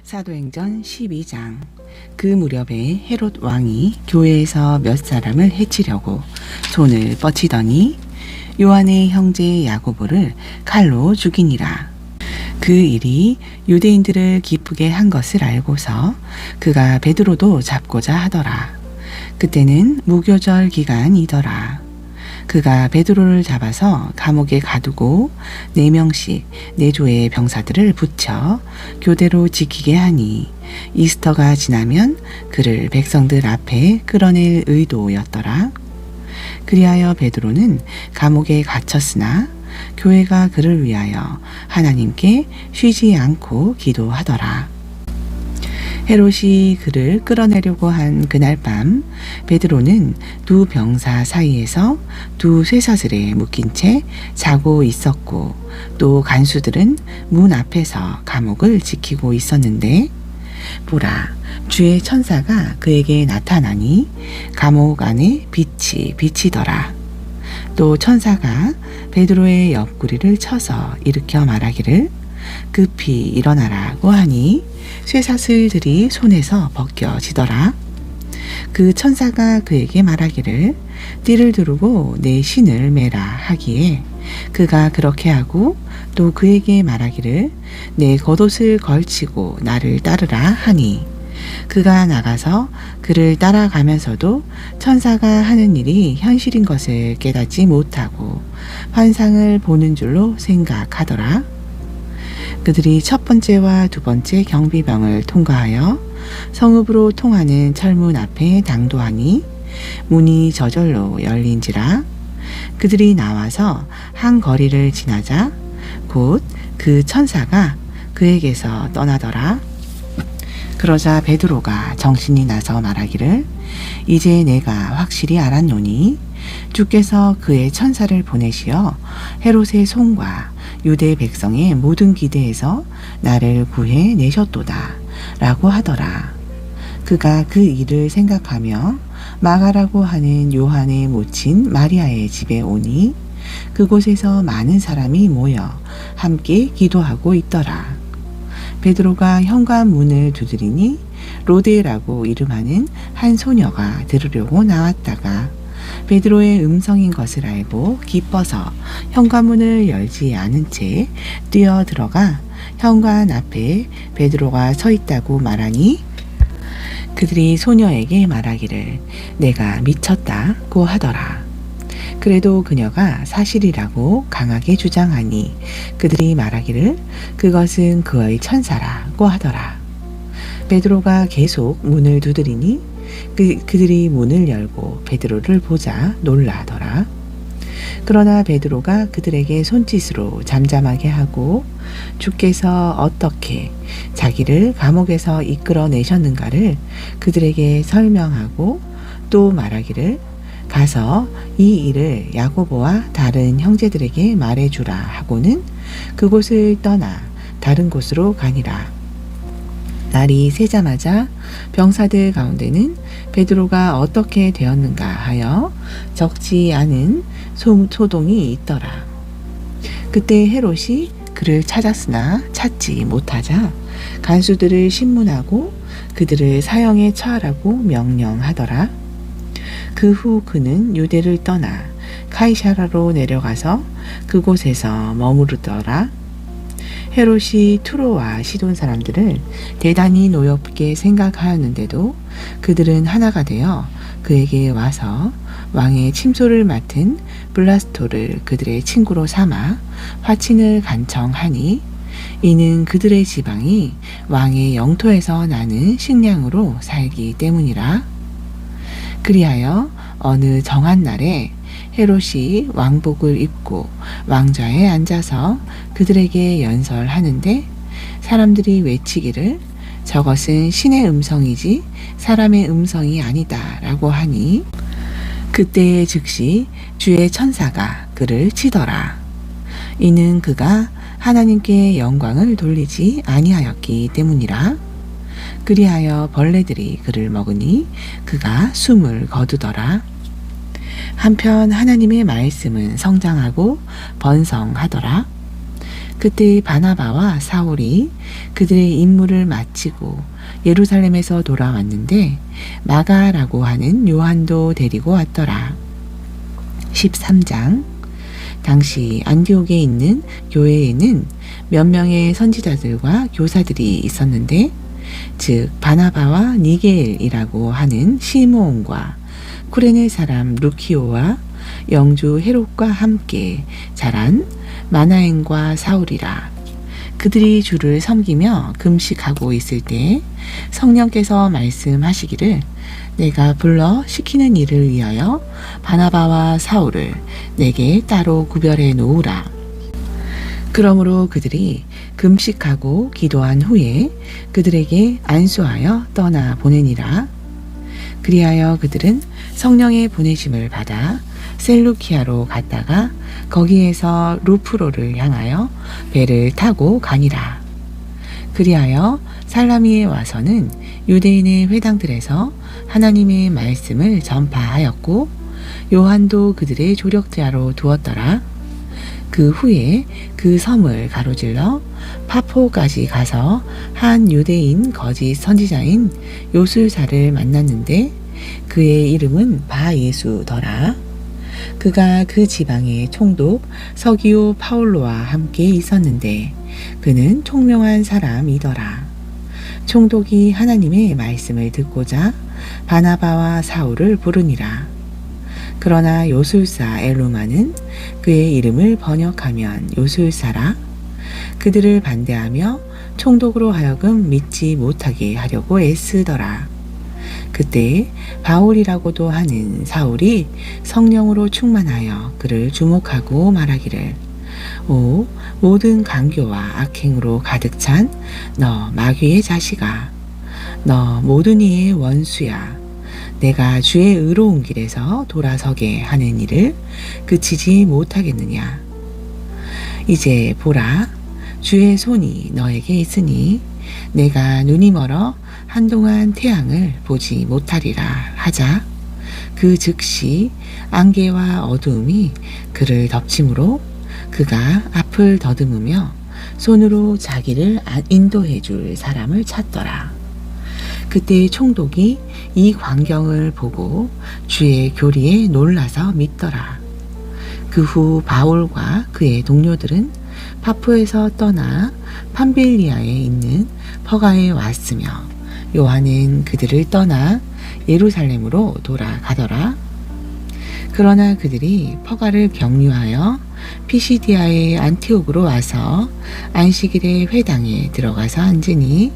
사도행전 12장. 그 무렵에 헤롯 왕이 교회에서 몇 사람을 해치려고 손을 뻗치더니 요한의 형제 야고보를 칼로 죽이니라. 그 일이 유대인들을 기쁘게 한 것을 알고서 그가 베드로도 잡고자 하더라. 그때는 무교절 기간이더라. 그가 베드로를 잡아서 감옥에 가두고 4명씩 4조의 병사들을 붙여 교대로 지키게 하니 이스터가 지나면 그를 백성들 앞에 끌어낼 의도였더라. 그리하여 베드로는 감옥에 갇혔으나 교회가 그를 위하여 하나님께 쉬지 않고 기도하더라. 헤롯이 그를 끌어내려고 한 그날 밤 베드로는 두 병사 사이에서 두 쇠사슬에 묶인 채 자고 있었고 또 간수들은 문 앞에서 감옥을 지키고 있었는데 보라, 주의 천사가 그에게 나타나니 감옥 안에 빛이 비치더라. 또 천사가 베드로의 옆구리를 쳐서 일으켜 말하기를 급히 일어나라고 하니 쇠사슬들이 손에서 벗겨지더라. 그 천사가 그에게 말하기를 띠를 두르고 내 신을 매라 하기에 그가 그렇게 하고 또 그에게 말하기를 내 겉옷을 걸치고 나를 따르라 하니 그가 나가서 그를 따라가면서도 천사가 하는 일이 현실인 것을 깨닫지 못하고 환상을 보는 줄로 생각하더라. 그들이 첫 번째와 두 번째 경비병을 통과하여 성읍으로 통하는 철문 앞에 당도하니 문이 저절로 열린지라. 그들이 나와서 한 거리를 지나자 곧 그 천사가 그에게서 떠나더라. 그러자 베드로가 정신이 나서 말하기를 이제 내가 확실히 알았노니 주께서 그의 천사를 보내시어 헤롯의 손과 유대 백성의 모든 기대에서 나를 구해 내셨도다 라고 하더라. 그가 그 일을 생각하며 마가라고 하는 요한의 모친 마리아의 집에 오니 그곳에서 많은 사람이 모여 함께 기도하고 있더라. 베드로가 현관문을 두드리니 로데라고 이름하는 한 소녀가 들으려고 나왔다가 베드로의 음성인 것을 알고 기뻐서 현관문을 열지 않은 채 뛰어 들어가 현관 앞에 베드로가 서 있다고 말하니 그들이 소녀에게 말하기를 내가 미쳤다고 하더라. 그래도 그녀가 사실이라고 강하게 주장하니 그들이 말하기를 그것은 그의 천사라고 하더라. 베드로가 계속 문을 두드리니 그들이 문을 열고 베드로를 보자 놀라더라. 그러나 베드로가 그들에게 손짓으로 잠잠하게 하고 주께서 어떻게 자기를 감옥에서 이끌어내셨는가를 그들에게 설명하고 또 말하기를 가서 이 일을 야고보와 다른 형제들에게 말해주라 하고는 그곳을 떠나 다른 곳으로 가니라. 날이 새자마자 병사들 가운데는 베드로가 어떻게 되었는가 하여 적지 않은 소동이 있더라. 그때 헤롯이 그를 찾았으나 찾지 못하자 간수들을 신문하고 그들을 사형에 처하라고 명령하더라. 그 후 그는 유대를 떠나 카이사라로 내려가서 그곳에서 머무르더라. 헤롯이 투로와 시돈 사람들을 대단히 노엽게 생각하였는데도 그들은 하나가 되어 그에게 와서 왕의 침소를 맡은 블라스토를 그들의 친구로 삼아 화친을 간청하니 이는 그들의 지방이 왕의 영토에서 나는 식량으로 살기 때문이라. 그리하여 어느 정한 날에 헤롯이 왕복을 입고 왕좌에 앉아서 그들에게 연설하는데 사람들이 외치기를 저것은 신의 음성이지 사람의 음성이 아니다 라고 하니 그때 즉시 주의 천사가 그를 치더라. 이는 그가 하나님께 영광을 돌리지 아니하였기 때문이라. 그리하여 벌레들이 그를 먹으니 그가 숨을 거두더라. 한편 하나님의 말씀은 성장하고 번성하더라. 그때 바나바와 사울이 그들의 임무를 마치고 예루살렘에서 돌아왔는데 마가라고 하는 요한도 데리고 왔더라. 13장. 당시 안디옥에 있는 교회에는 몇 명의 선지자들과 교사들이 있었는데, 즉 바나바와 니게엘이라고 하는 시므온과 쿠레네 사람 루키오와 영주 헤롯과 함께 자란 마나엔과 사울이라. 그들이 주를 섬기며 금식하고 있을 때 성령께서 말씀하시기를, 내가 불러 시키는 일을 위하여 바나바와 사울을 내게 따로 구별해 놓으라. 그러므로 그들이 금식하고 기도한 후에 그들에게 안수하여 떠나 보내니라. 그리하여 그들은 성령의 보내심을 받아 셀루키아로 갔다가 거기에서 루프로를 향하여 배를 타고 가니라. 그리하여 살라미에 와서는 유대인의 회당들에서 하나님의 말씀을 전파하였고, 요한도 그들의 조력자로 두었더라. 그 후에 그 섬을 가로질러 파포까지 가서 한 유대인 거짓 선지자인 요술사를 만났는데, 그의 이름은 바예수더라. 그가 그 지방의 총독 서기오 파울로와 함께 있었는데 그는 총명한 사람이더라. 총독이 하나님의 말씀을 듣고자 바나바와 사울을 부르니라. 그러나 요술사 엘루마는 그의 이름을 번역하면 요술사라. 그들을 반대하며 총독으로 하여금 믿지 못하게 하려고 애쓰더라. 그때 바울이라고도 하는 사울이 성령으로 충만하여 그를 주목하고 말하기를, 오 모든 강교와 악행으로 가득 찬 너 마귀의 자식아, 너 모든 이의 원수야. 내가 주의 의로운 길에서 돌아서게 하는 일을 그치지 못하겠느냐. 이제 보라, 주의 손이 너에게 있으니 내가 눈이 멀어 한동안 태양을 보지 못하리라 하자 그 즉시 안개와 어두움이 그를 덮침으로 그가 앞을 더듬으며 손으로 자기를 인도해 줄 사람을 찾더라. 그때 총독이 이 광경을 보고 주의 교리에 놀라서 믿더라. 그 후 바울과 그의 동료들은 파푸에서 떠나 팜빌리아에 있는 퍼가에 왔으며 요한은 그들을 떠나 예루살렘으로 돌아가더라. 그러나 그들이 퍼가를 경유하여 피시디아의 안티옥으로 와서 안식일의 회당에 들어가서 앉으니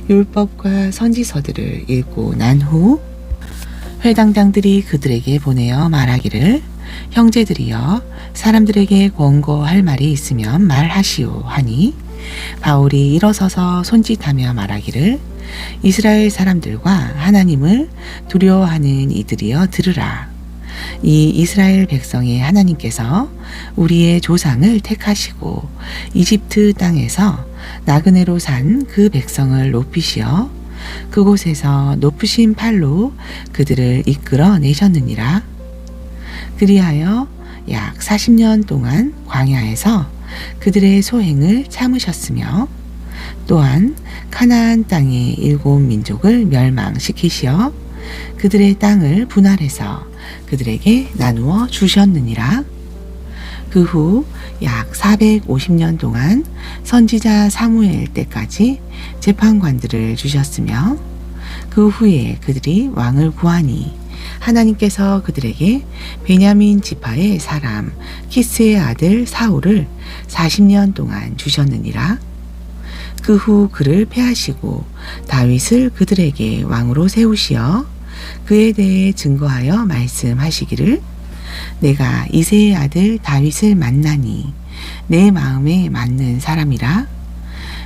율법과 선지서들을 읽고 난 후 회당장들이 그들에게 보내어 말하기를, 형제들이여 사람들에게 권고할 말이 있으면 말하시오 하니, 바울이 일어서서 손짓하며 말하기를, 이스라엘 사람들과 하나님을 두려워하는 이들이여 들으라. 이 이스라엘 백성의 하나님께서 우리의 조상을 택하시고 이집트 땅에서 나그네로 산 그 백성을 높이시어 그곳에서 높으신 팔로 그들을 이끌어 내셨느니라. 그리하여 약 40년 동안 광야에서 그들의 소행을 참으셨으며, 또한 가나안 땅의 7 민족을 멸망시키시어 그들의 땅을 분할해서 그들에게 나누어 주셨느니라. 그 후 약 450년 동안 선지자 사무엘 때까지 재판관들을 주셨으며, 그 후에 그들이 왕을 구하니 하나님께서 그들에게 베냐민 지파의 사람 키스의 아들 사울을 40년 동안 주셨느니라. 그 후 그를 패하시고 다윗을 그들에게 왕으로 세우시어 그에 대해 증거하여 말씀하시기를, 내가 이새의 아들 다윗을 만나니 내 마음에 맞는 사람이라.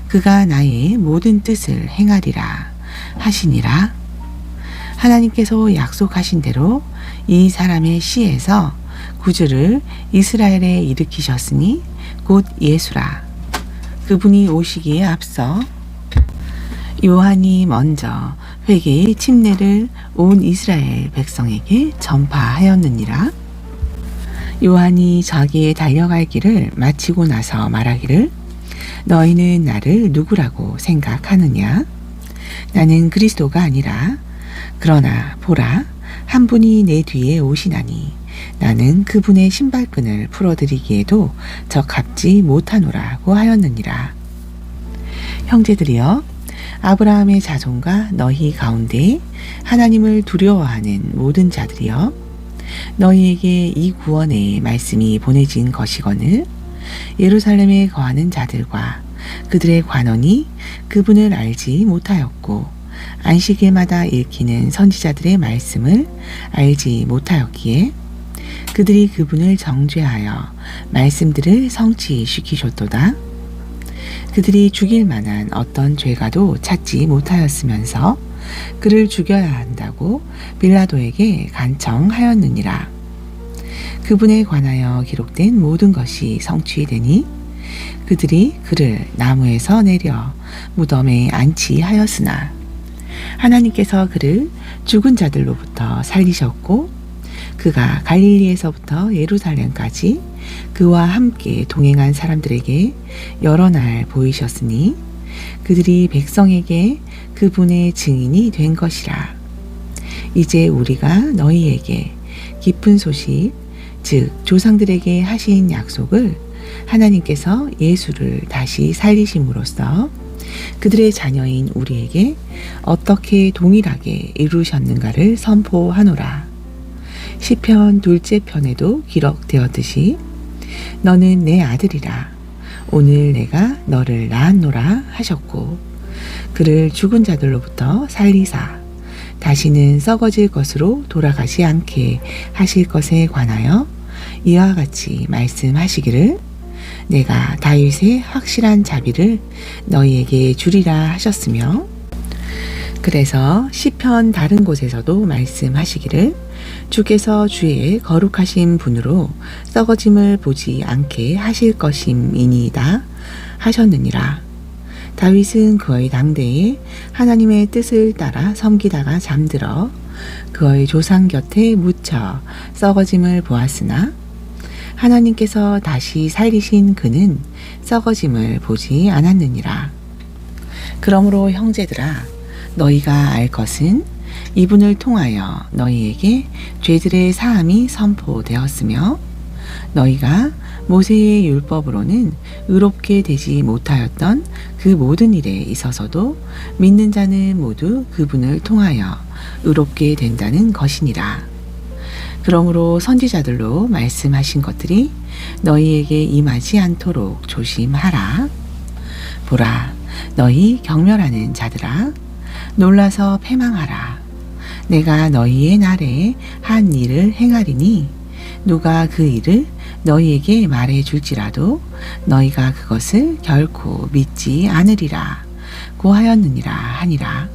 그가 나의 모든 뜻을 행하리라 하시니라. 하나님께서 약속하신 대로 이 사람의 씨에서 구주를 이스라엘에 일으키셨으니 곧 예수라. 그분이 오시기에 앞서 요한이 먼저 회개의 침례를 온 이스라엘 백성에게 전파하였느니라. 요한이 자기의 달려갈 길을 마치고 나서 말하기를, 너희는 나를 누구라고 생각하느냐? 나는 그리스도가 아니라 그러나 보라 한 분이 내 뒤에 오시나니 나는 그분의 신발끈을 풀어드리기에도 적합지 못하노라고 하였느니라. 형제들이여, 아브라함의 자손과 너희 가운데 하나님을 두려워하는 모든 자들이여, 너희에게 이 구원의 말씀이 보내진 것이거늘 예루살렘에 거하는 자들과 그들의 관원이 그분을 알지 못하였고 안식일마다 읽히는 선지자들의 말씀을 알지 못하였기에 그들이 그분을 정죄하여 말씀들을 성취시키셨도다. 그들이 죽일 만한 어떤 죄가도 찾지 못하였으면서 그를 죽여야 한다고 빌라도에게 간청하였느니라. 그분에 관하여 기록된 모든 것이 성취되니 그들이 그를 나무에서 내려 무덤에 안치하였으나 하나님께서 그를 죽은 자들로부터 살리셨고 그가 갈릴리에서부터 예루살렘까지 그와 함께 동행한 사람들에게 여러 날 보이셨으니 그들이 백성에게 그분의 증인이 된 것이라. 이제 우리가 너희에게 기쁜 소식, 즉 조상들에게 하신 약속을 하나님께서 예수를 다시 살리심으로써 그들의 자녀인 우리에게 어떻게 동일하게 이루셨는가를 선포하노라. 시편 2째 편에도 기록되었듯이 너는 내 아들이라 오늘 내가 너를 낳았노라 하셨고 그를 죽은 자들로부터 살리사 다시는 썩어질 것으로 돌아가지 않게 하실 것에 관하여 이와 같이 말씀하시기를 내가 다윗의 확실한 자비를 너희에게 주리라 하셨으며 그래서 시편 다른 곳에서도 말씀하시기를 주께서 주의 거룩하신 분으로 썩어짐을 보지 않게 하실 것임이니이다 하셨느니라. 다윗은 그의 당대에 하나님의 뜻을 따라 섬기다가 잠들어 그의 조상 곁에 묻혀 썩어짐을 보았으나 하나님께서 다시 살리신 그는 썩어짐을 보지 않았느니라. 그러므로 형제들아 너희가 알 것은 이분을 통하여 너희에게 죄들의 사함이 선포되었으며 너희가 모세의 율법으로는 의롭게 되지 못하였던 그 모든 일에 있어서도 믿는 자는 모두 그분을 통하여 의롭게 된다는 것이니라. 그러므로 선지자들로 말씀하신 것들이 너희에게 임하지 않도록 조심하라. 보라, 너희 경멸하는 자들아, 놀라서 패망하라. 내가 너희의 날에 한 일을 행하리니 누가 그 일을 너희에게 말해 줄지라도 너희가 그것을 결코 믿지 않으리라 고하였느니라 하니라.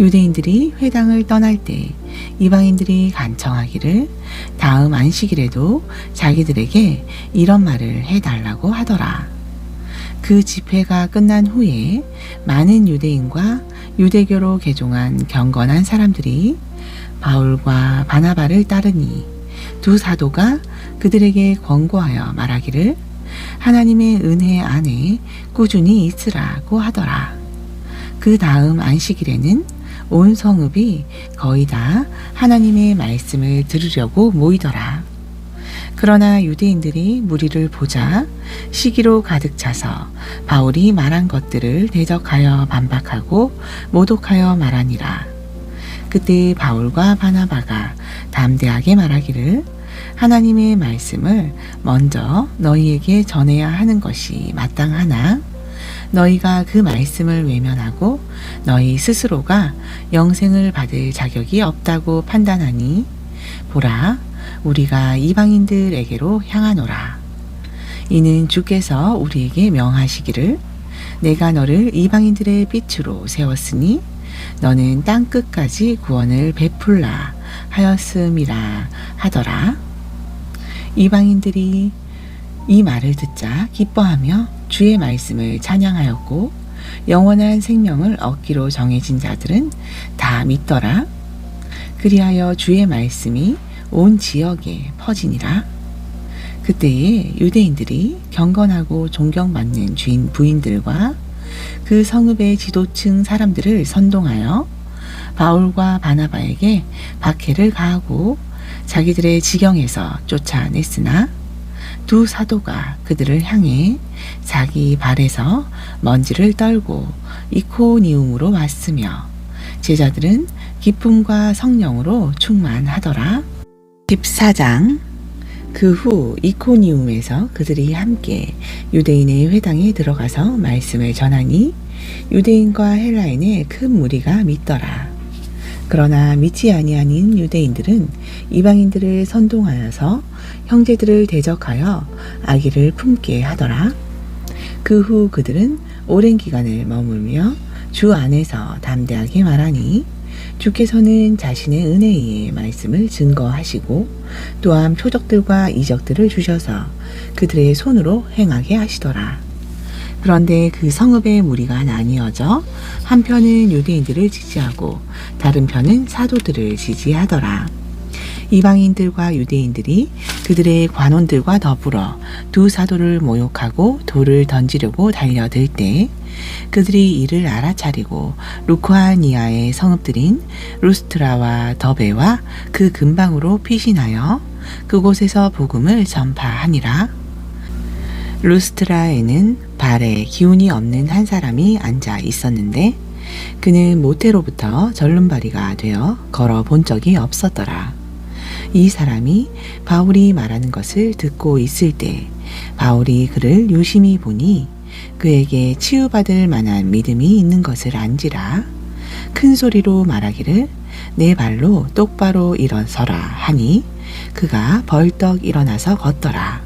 유대인들이 회당을 떠날 때 이방인들이 간청하기를 다음 안식일에도 자기들에게 이런 말을 해달라고 하더라. 그 집회가 끝난 후에 많은 유대인과 유대교로 개종한 경건한 사람들이 바울과 바나바를 따르니 두 사도가 그들에게 권고하여 말하기를 하나님의 은혜 안에 꾸준히 있으라고 하더라. 그 다음 안식일에는 온 성읍이 거의 다 하나님의 말씀을 들으려고 모이더라. 그러나 유대인들이 무리를 보자 시기로 가득 차서 바울이 말한 것들을 대적하여 반박하고 모독하여 말하니라. 그때 바울과 바나바가 담대하게 말하기를 하나님의 말씀을 먼저 너희에게 전해야 하는 것이 마땅하나 너희가 그 말씀을 외면하고 너희 스스로가 영생을 받을 자격이 없다고 판단하니 보라 우리가 이방인들에게로 향하노라. 이는 주께서 우리에게 명하시기를 내가 너를 이방인들의 빛으로 세웠으니 너는 땅 끝까지 구원을 베풀라 하였음이라 하더라. 이방인들이 이 말을 듣자 기뻐하며 주의 말씀을 찬양하였고 영원한 생명을 얻기로 정해진 자들은 다 믿더라. 그리하여 주의 말씀이 온 지역에 퍼지니라. 그때에 유대인들이 경건하고 존경받는 주인 부인들과 그 성읍의 지도층 사람들을 선동하여 바울과 바나바에게 박해를 가하고 자기들의 지경에서 쫓아냈으나 두 사도가 그들을 향해 자기 발에서 먼지를 떨고 이코니움으로 왔으며 제자들은 기쁨과 성령으로 충만하더라. 14장. 그 후 이코니움에서 그들이 함께 유대인의 회당에 들어가서 말씀을 전하니 유대인과 헬라인의 큰 무리가 믿더라. 그러나 믿지 아니하는 유대인들은 이방인들을 선동하여서 형제들을 대적하여 악의를 품게 하더라. 그 후 그들은 오랜 기간을 머물며 주 안에서 담대하게 말하니 주께서는 자신의 은혜의 말씀을 증거하시고 또한 표적들과 이적들을 주셔서 그들의 손으로 행하게 하시더라. 그런데 그 성읍의 무리가 나뉘어져 한편은 유대인들을 지지하고 다른 편은 사도들을 지지하더라. 이방인들과 유대인들이 그들의 관원들과 더불어 두 사도를 모욕하고 돌을 던지려고 달려들 때 그들이 이를 알아차리고 루코아니아의 성읍들인 루스트라와 더베와 그 근방으로 피신하여 그곳에서 복음을 전파하니라. 루스트라에는 발에 기운이 없는 한 사람이 앉아 있었는데 그는 모태로부터 절름발이가 되어 걸어 본 적이 없었더라. 이 사람이 바울이 말하는 것을 듣고 있을 때 바울이 그를 유심히 보니 그에게 치유받을 만한 믿음이 있는 것을 안지라. 큰 소리로 말하기를 내 발로 똑바로 일어서라 하니 그가 벌떡 일어나서 걷더라.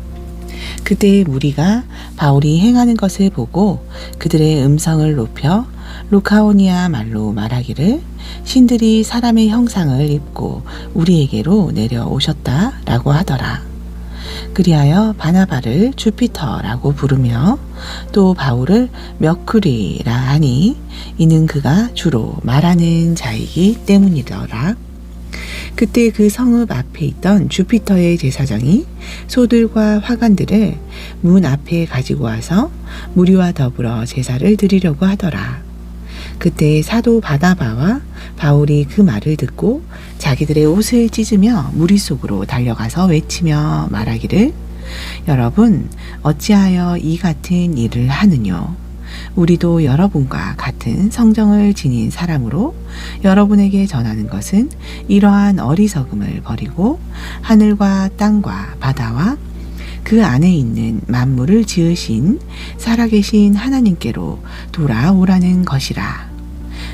그때 무리가 바울이 행하는 것을 보고 그들의 음성을 높여 루카오니아 말로 말하기를 신들이 사람의 형상을 입고 우리에게로 내려오셨다 라고 하더라. 그리하여 바나바를 주피터라고 부르며 또 바울을 머큐리라 하니 이는 그가 주로 말하는 자이기 때문이더라. 그때 그 성읍 앞에 있던 주피터의 제사장이 소들과 화관들을 문 앞에 가지고 와서 무리와 더불어 제사를 드리려고 하더라. 그때 사도 바나바와 바울이 그 말을 듣고 자기들의 옷을 찢으며 무리 속으로 달려가서 외치며 말하기를 여러분 어찌하여 이 같은 일을 하느뇨? 우리도 여러분과 같은 성정을 지닌 사람으로 여러분에게 전하는 것은 이러한 어리석음을 버리고 하늘과 땅과 바다와 그 안에 있는 만물을 지으신 살아계신 하나님께로 돌아오라는 것이라.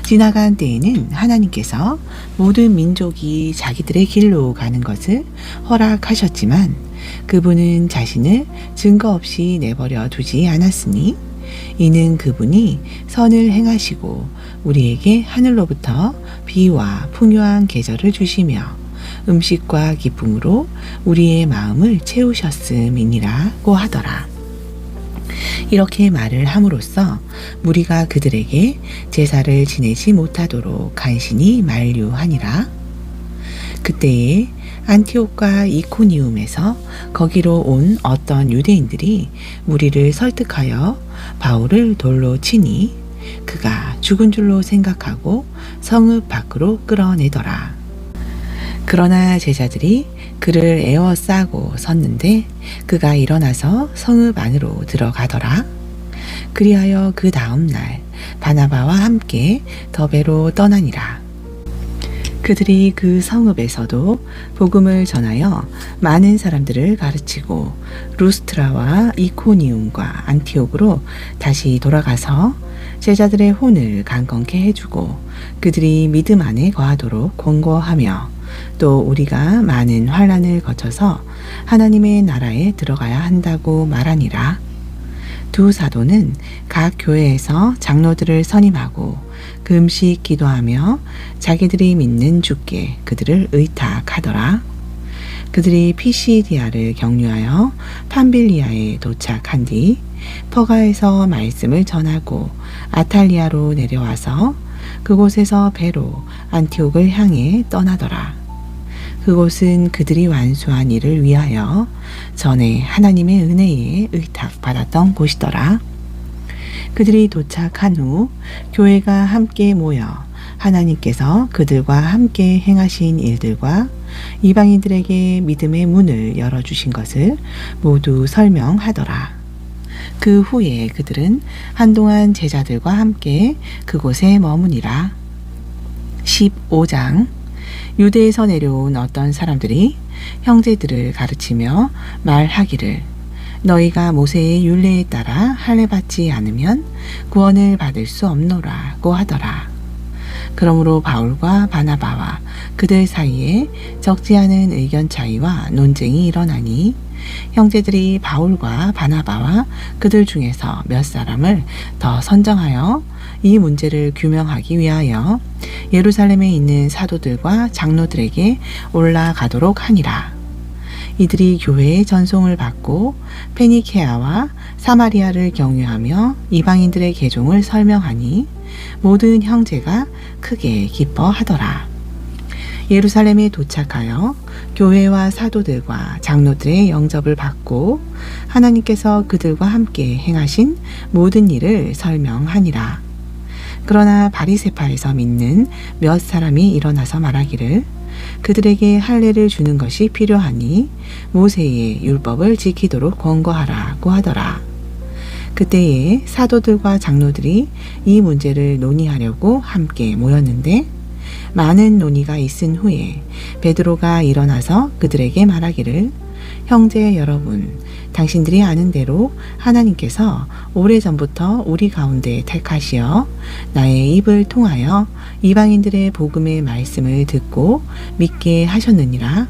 지나간 때에는 하나님께서 모든 민족이 자기들의 길로 가는 것을 허락하셨지만 그분은 자신을 증거 없이 내버려 두지 않았으니 이는 그분이 선을 행하시고 우리에게 하늘로부터 비와 풍요한 계절을 주시며 음식과 기쁨으로 우리의 마음을 채우셨음이니라고 하더라. 이렇게 말을 함으로써 무리가 그들에게 제사를 지내지 못하도록 간신히 만류하니라. 그때에 안티옥과 이코니움에서 거기로 온 어떤 유대인들이 무리를 설득하여 바울을 돌로 치니 그가 죽은 줄로 생각하고 성읍 밖으로 끌어내더라. 그러나 제자들이 그를 에워싸고 섰는데 그가 일어나서 성읍 안으로 들어가더라. 그리하여 그 다음 날 바나바와 함께 더베로 떠나니라. 그들이 그 성읍에서도 복음을 전하여 많은 사람들을 가르치고 루스트라와 이코니움과 안티옥으로 다시 돌아가서 제자들의 혼을 강건케 해주고 그들이 믿음 안에 거하도록 권고하며 또 우리가 많은 환난을 거쳐서 하나님의 나라에 들어가야 한다고 말하니라. 두 사도는 각 교회에서 장로들을 선임하고 금식 기도하며 자기들이 믿는 주께 그들을 의탁하더라. 그들이 피시디아를 경유하여 팜빌리아에 도착한 뒤 퍼가에서 말씀을 전하고 아탈리아로 내려와서 그곳에서 배로 안티옥을 향해 떠나더라. 그곳은 그들이 완수한 일을 위하여 전에 하나님의 은혜에 의탁받았던 곳이더라. 그들이 도착한 후 교회가 함께 모여 하나님께서 그들과 함께 행하신 일들과 이방인들에게 믿음의 문을 열어주신 것을 모두 설명하더라. 그 후에 그들은 한동안 제자들과 함께 그곳에 머무니라. 15장. 유대에서 내려온 어떤 사람들이 형제들을 가르치며 말하기를 너희가 모세의 율례에 따라 할례받지 않으면 구원을 받을 수 없노라고 하더라. 그러므로 바울과 바나바와 그들 사이에 적지 않은 의견 차이와 논쟁이 일어나니 형제들이 바울과 바나바와 그들 중에서 몇 사람을 더 선정하여 이 문제를 규명하기 위하여 예루살렘에 있는 사도들과 장로들에게 올라가도록 하니라. 이들이 교회의 전송을 받고 페니케아와 사마리아를 경유하며 이방인들의 개종을 설명하니 모든 형제가 크게 기뻐하더라. 예루살렘에 도착하여 교회와 사도들과 장로들의 영접을 받고 하나님께서 그들과 함께 행하신 모든 일을 설명하니라. 그러나 바리새파에서 믿는 몇 사람이 일어나서 말하기를 그들에게 할례를 주는 것이 필요하니 모세의 율법을 지키도록 권고하라고 하더라. 그때에 사도들과 장로들이 이 문제를 논의하려고 함께 모였는데 많은 논의가 있은 후에 베드로가 일어나서 그들에게 말하기를 형제 여러분, 당신들이 아는 대로 하나님께서 오래전부터 우리 가운데 택하시어 나의 입을 통하여 이방인들의 복음의 말씀을 듣고 믿게 하셨느니라.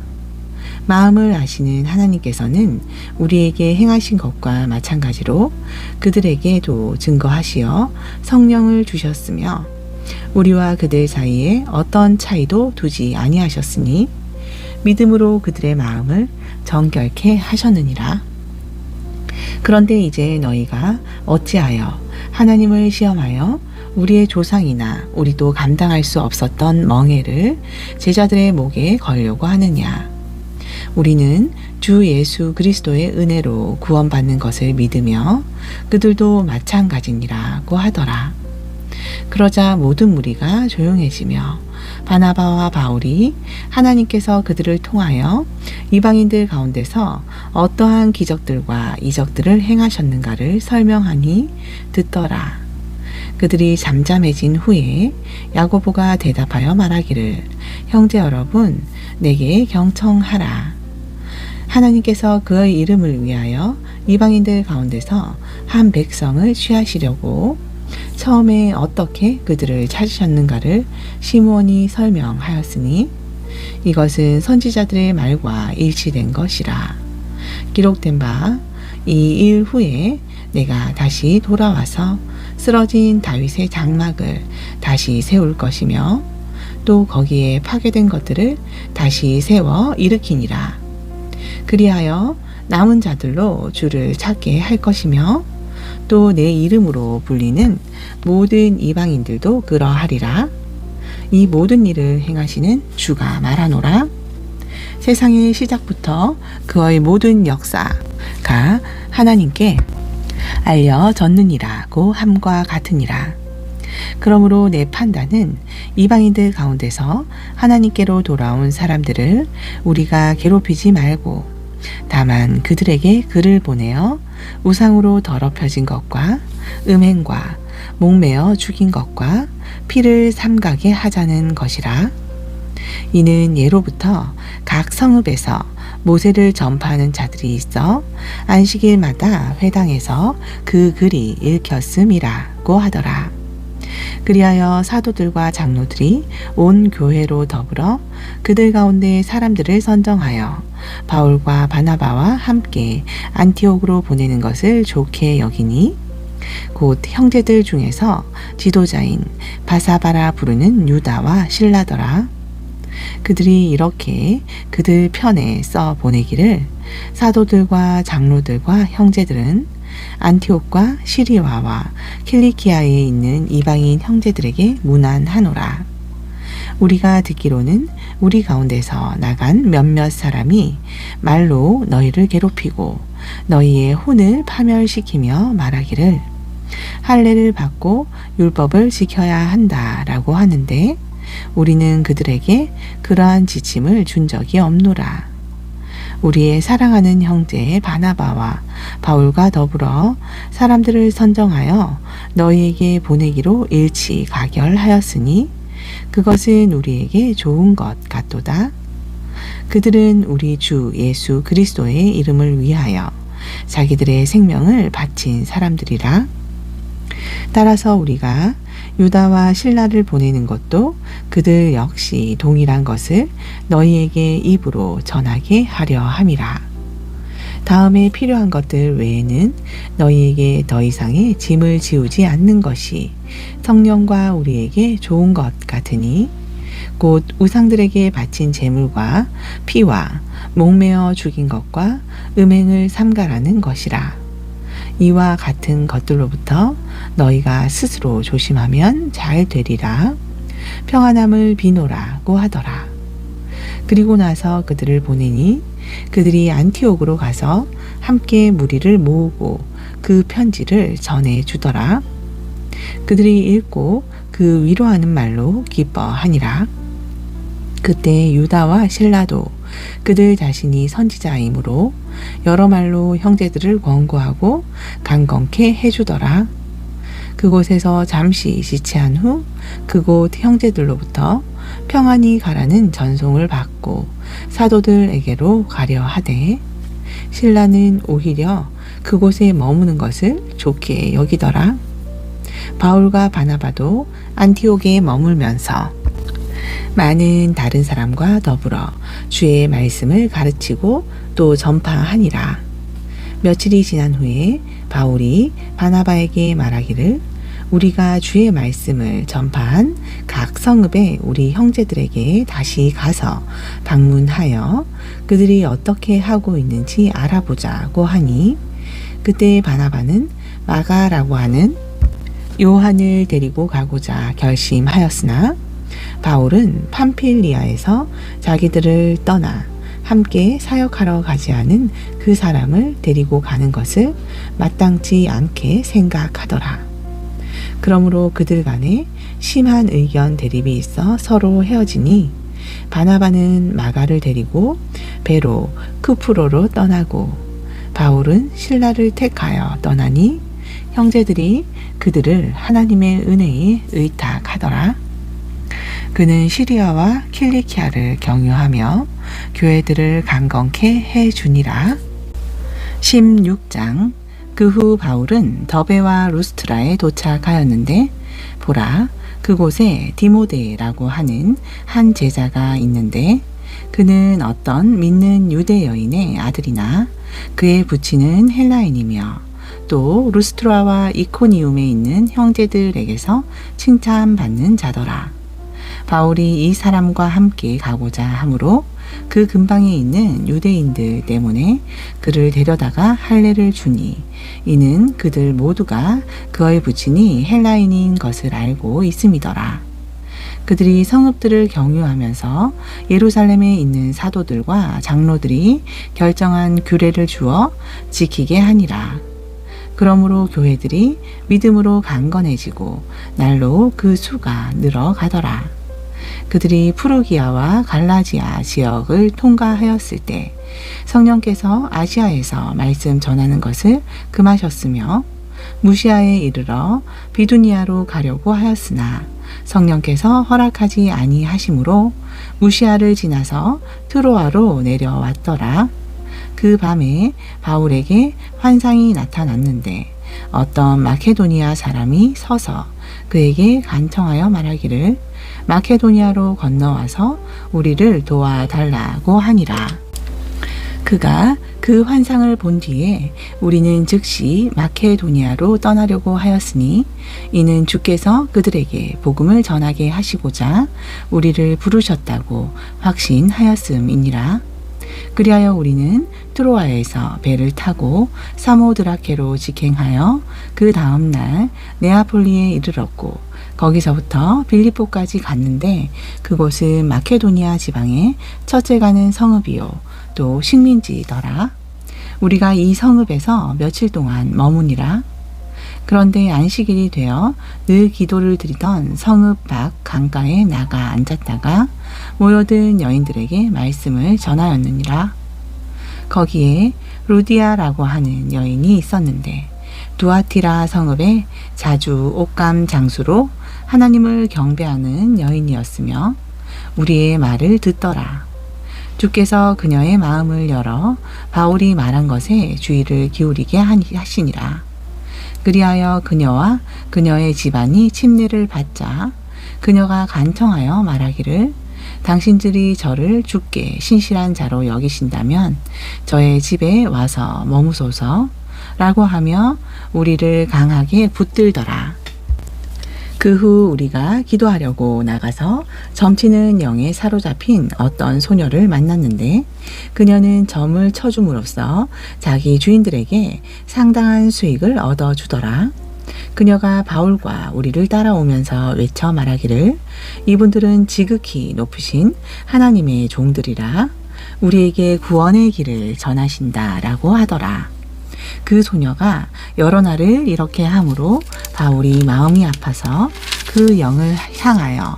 마음을 아시는 하나님께서는 우리에게 행하신 것과 마찬가지로 그들에게도 증거하시어 성령을 주셨으며 우리와 그들 사이에 어떤 차이도 두지 아니하셨으니 믿음으로 그들의 마음을 정결케 하셨느니라. 그런데 이제 너희가 어찌하여 하나님을 시험하여 우리의 조상이나 우리도 감당할 수 없었던 멍에를 제자들의 목에 걸려고 하느냐. 우리는 주 예수 그리스도의 은혜로 구원받는 것을 믿으며 그들도 마찬가지니라고 하더라. 그러자 모든 무리가 조용해지며 바나바와 바울이 하나님께서 그들을 통하여 이방인들 가운데서 어떠한 기적들과 이적들을 행하셨는가를 설명하니 듣더라. 그들이 잠잠해진 후에 야고보가 대답하여 말하기를 형제 여러분 내게 경청하라. 하나님께서 그의 이름을 위하여 이방인들 가운데서 한 백성을 취하시려고 처음에 어떻게 그들을 찾으셨는가를 시므온이 설명하였으니 이것은 선지자들의 말과 일치된 것이라. 기록된 바 이 일 후에 내가 다시 돌아와서 쓰러진 다윗의 장막을 다시 세울 것이며 또 거기에 파괴된 것들을 다시 세워 일으키니라. 그리하여 남은 자들로 주를 찾게 할 것이며 또 내 이름으로 불리는 모든 이방인들도 그러하리라. 이 모든 일을 행하시는 주가 말하노라. 세상의 시작부터 그의 모든 역사가 하나님께 알려졌느니라고 함과 같으니라. 그러므로 내 판단은 이방인들 가운데서 하나님께로 돌아온 사람들을 우리가 괴롭히지 말고 다만 그들에게 글을 보내어 우상으로 더럽혀진 것과 음행과 목매어 죽인 것과 피를 삼가게 하자는 것이라. 이는 예로부터 각 성읍에서 모세를 전파하는 자들이 있어 안식일마다 회당에서 그 글이 읽혔음이라고 하더라. 그리하여 사도들과 장로들이 온 교회로 더불어 그들 가운데 사람들을 선정하여 바울과 바나바와 함께 안티옥으로 보내는 것을 좋게 여기니 곧 형제들 중에서 지도자인 바사바라 부르는 유다와 실라더라. 그들이 이렇게 그들 편에 써 보내기를 사도들과 장로들과 형제들은 안티옥과 시리아와 킬리키아에 있는 이방인 형제들에게 문안하노라. 우리가 듣기로는 우리 가운데서 나간 몇몇 사람이 말로 너희를 괴롭히고 너희의 혼을 파멸시키며 말하기를 할례를 받고 율법을 지켜야 한다라고 하는데 우리는 그들에게 그러한 지침을 준 적이 없노라. 우리의 사랑하는 형제 바나바와 바울과 더불어 사람들을 선정하여 너희에게 보내기로 일치 가결하였으니 그것은 우리에게 좋은 것 같도다. 그들은 우리 주 예수 그리스도의 이름을 위하여 자기들의 생명을 바친 사람들이라. 따라서 우리가 유다와 실라를 보내는 것도 그들 역시 동일한 것을 너희에게 입으로 전하게 하려 함이라. 다음에 필요한 것들 외에는 너희에게 더 이상의 짐을 지우지 않는 것이 성령과 우리에게 좋은 것 같으니 곧 우상들에게 바친 제물과 피와 목매어 죽인 것과 음행을 삼가라는 것이라. 이와 같은 것들로부터 너희가 스스로 조심하면 잘 되리라. 평안함을 비노라고 하더라. 그리고 나서 그들을 보내니 그들이 안티옥으로 가서 함께 무리를 모으고 그 편지를 전해주더라. 그들이 읽고 그 위로하는 말로 기뻐하니라. 그때 유다와 실라도 그들 자신이 선지자이므로 여러 말로 형제들을 권고하고 강건케 해주더라. 그곳에서 잠시 지체한 후 그곳 형제들로부터 평안히 가라는 전송을 받고 사도들에게로 가려 하되 신라는 오히려 그곳에 머무는 것을 좋게 여기더라. 바울과 바나바도 안티옥에 머물면서 많은 다른 사람과 더불어 주의 말씀을 가르치고 또 전파하니라. 며칠이 지난 후에 바울이 바나바에게 말하기를 우리가 주의 말씀을 전파한 각 성읍의 우리 형제들에게 다시 가서 방문하여 그들이 어떻게 하고 있는지 알아보자고 하니 그때 바나바는 마가라고 하는 요한을 데리고 가고자 결심하였으나 바울은 팜필리아에서 자기들을 떠나 함께 사역하러 가지 않은 그 사람을 데리고 가는 것을 마땅치 않게 생각하더라. 그러므로 그들 간에 심한 의견 대립이 있어 서로 헤어지니 바나바는 마가를 데리고 배로 쿠프로로 떠나고 바울은 실라를 택하여 떠나니 형제들이 그들을 하나님의 은혜에 의탁하더라. 그는 시리아와 킬리키아를 경유하며 교회들을 강건케 해주니라. 16장. 그 후 바울은 더베와 루스트라에 도착하였는데 보라, 그곳에 디모데라고 하는 한 제자가 있는데 그는 어떤 믿는 유대 여인의 아들이나 그의 부친은 헬라인이며 또 루스트라와 이코니움에 있는 형제들에게서 칭찬받는 자더라. 바울이 이 사람과 함께 가고자 하므로 그 근방에 있는 유대인들 때문에 그를 데려다가 할례를 주니 이는 그들 모두가 그의 부친이 헬라인인 것을 알고 있음이더라. 그들이 성읍들을 경유하면서 예루살렘에 있는 사도들과 장로들이 결정한 규례를 주어 지키게 하니라. 그러므로 교회들이 믿음으로 강건해지고 날로 그 수가 늘어가더라. 그들이 프루기아와 갈라지아 지역을 통과하였을 때 성령께서 아시아에서 말씀 전하는 것을 금하셨으며 무시아에 이르러 비두니아로 가려고 하였으나 성령께서 허락하지 아니하심으로 무시아를 지나서 트로아로 내려왔더라. 그 밤에 바울에게 환상이 나타났는데 어떤 마케도니아 사람이 서서 그에게 간청하여 말하기를 마케도니아로 건너와서 우리를 도와달라고 하니라. 그가 그 환상을 본 뒤에 우리는 즉시 마케도니아로 떠나려고 하였으니 이는 주께서 그들에게 복음을 전하게 하시고자 우리를 부르셨다고 확신하였음이니라. 그리하여 우리는 트로아에서 배를 타고 사모드라케로 직행하여 그 다음 날 네아폴리에 이르렀고 거기서부터 빌립보까지 갔는데 그곳은 마케도니아 지방의 첫째 가는 성읍이요 또 식민지더라. 우리가 이 성읍에서 며칠 동안 머무니라. 그런데 안식일이 되어 늘 기도를 드리던 성읍 밖 강가에 나가 앉았다가 모여든 여인들에게 말씀을 전하였느니라. 거기에 루디아라고 하는 여인이 있었는데 두아티라 성읍에 자주 옥감 장수로 하나님을 경배하는 여인이었으며 우리의 말을 듣더라. 주께서 그녀의 마음을 열어 바울이 말한 것에 주의를 기울이게 하시니라. 그리하여 그녀와 그녀의 집안이 침례를 받자 그녀가 간청하여 말하기를 당신들이 저를 주께 신실한 자로 여기신다면 저의 집에 와서 머무소서 라고 하며 우리를 강하게 붙들더라. 그 후 우리가 기도하려고 나가서 점치는 영에 사로잡힌 어떤 소녀를 만났는데 그녀는 점을 쳐줌으로써 자기 주인들에게 상당한 수익을 얻어주더라. 그녀가 바울과 우리를 따라오면서 외쳐 말하기를 이분들은 지극히 높으신 하나님의 종들이라 우리에게 구원의 길을 전하신다 라고 하더라. 그 소녀가 여러 날을 이렇게 함으로 바울이 마음이 아파서 그 영을 향하여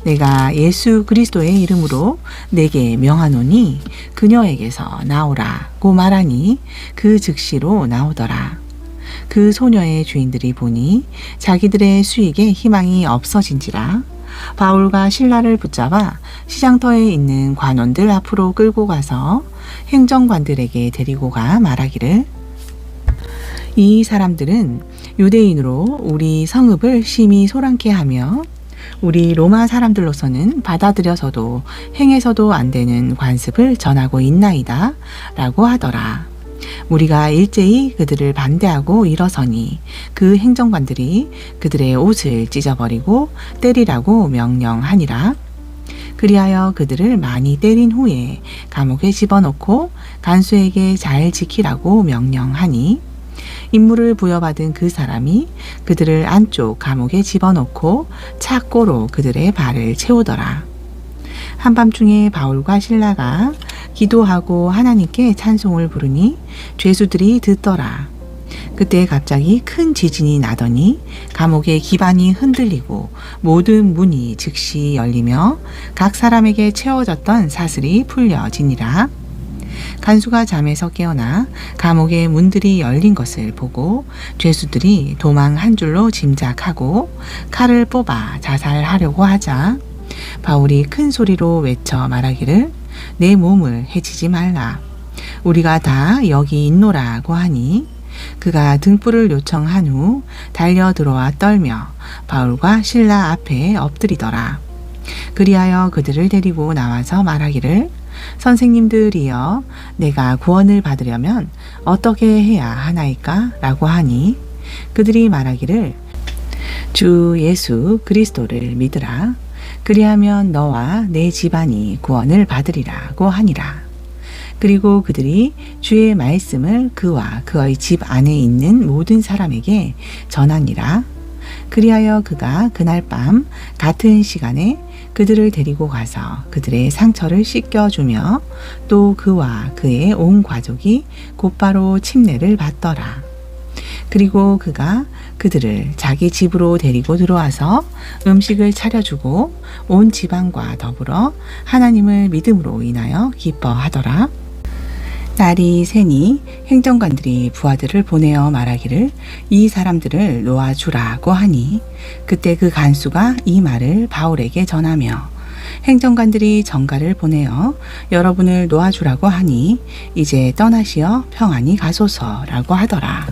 내가 예수 그리스도의 이름으로 내게 명하노니 그녀에게서 나오라고 말하니 그 즉시로 나오더라. 그 소녀의 주인들이 보니 자기들의 수익에 희망이 없어진지라 바울과 실라를 붙잡아 시장터에 있는 관원들 앞으로 끌고 가서 행정관들에게 데리고 가 말하기를 이 사람들은 유대인으로 우리 성읍을 심히 소란케 하며 우리 로마 사람들로서는 받아들여서도 행해서도 안 되는 관습을 전하고 있나이다 라고 하더라. 우리가 일제히 그들을 반대하고 일어서니 그 행정관들이 그들의 옷을 찢어버리고 때리라고 명령하니라. 그리하여 그들을 많이 때린 후에 감옥에 집어넣고 간수에게 잘 지키라고 명령하니 임무를 부여받은 그 사람이 그들을 안쪽 감옥에 집어넣고 착고로 그들의 발을 채우더라. 한밤중에 바울과 실라가 기도하고 하나님께 찬송을 부르니 죄수들이 듣더라. 그때 갑자기 큰 지진이 나더니 감옥의 기반이 흔들리고 모든 문이 즉시 열리며 각 사람에게 채워졌던 사슬이 풀려지니라. 간수가 잠에서 깨어나 감옥의 문들이 열린 것을 보고 죄수들이 도망 한 줄로 짐작하고 칼을 뽑아 자살하려고 하자 바울이 큰 소리로 외쳐 말하기를 내 몸을 해치지 말라. 우리가 다 여기 있노라고 하니 그가 등불을 요청한 후 달려 들어와 떨며 바울과 실라 앞에 엎드리더라. 그리하여 그들을 데리고 나와서 말하기를 선생님들이여 내가 구원을 받으려면 어떻게 해야 하나이까? 라고 하니 그들이 말하기를 주 예수 그리스도를 믿으라. 그리하면 너와 내 집안이 구원을 받으리라고 하니라. 그리고 그들이 주의 말씀을 그와 그의 집 안에 있는 모든 사람에게 전하니라. 그리하여 그가 그날 밤 같은 시간에 그들을 데리고 가서 그들의 상처를 씻겨주며 또 그와 그의 온 가족이 곧바로 침례를 받더라. 그리고 그가 그들을 자기 집으로 데리고 들어와서 음식을 차려주고 온 집안과 더불어 하나님을 믿음으로 인하여 기뻐하더라. 날이 새니 행정관들이 부하들을 보내어 말하기를 이 사람들을 놓아주라고 하니 그때 그 간수가 이 말을 바울에게 전하며 행정관들이 전가를 보내어 여러분을 놓아주라고 하니 이제 떠나시어 평안히 가소서라고 하더라.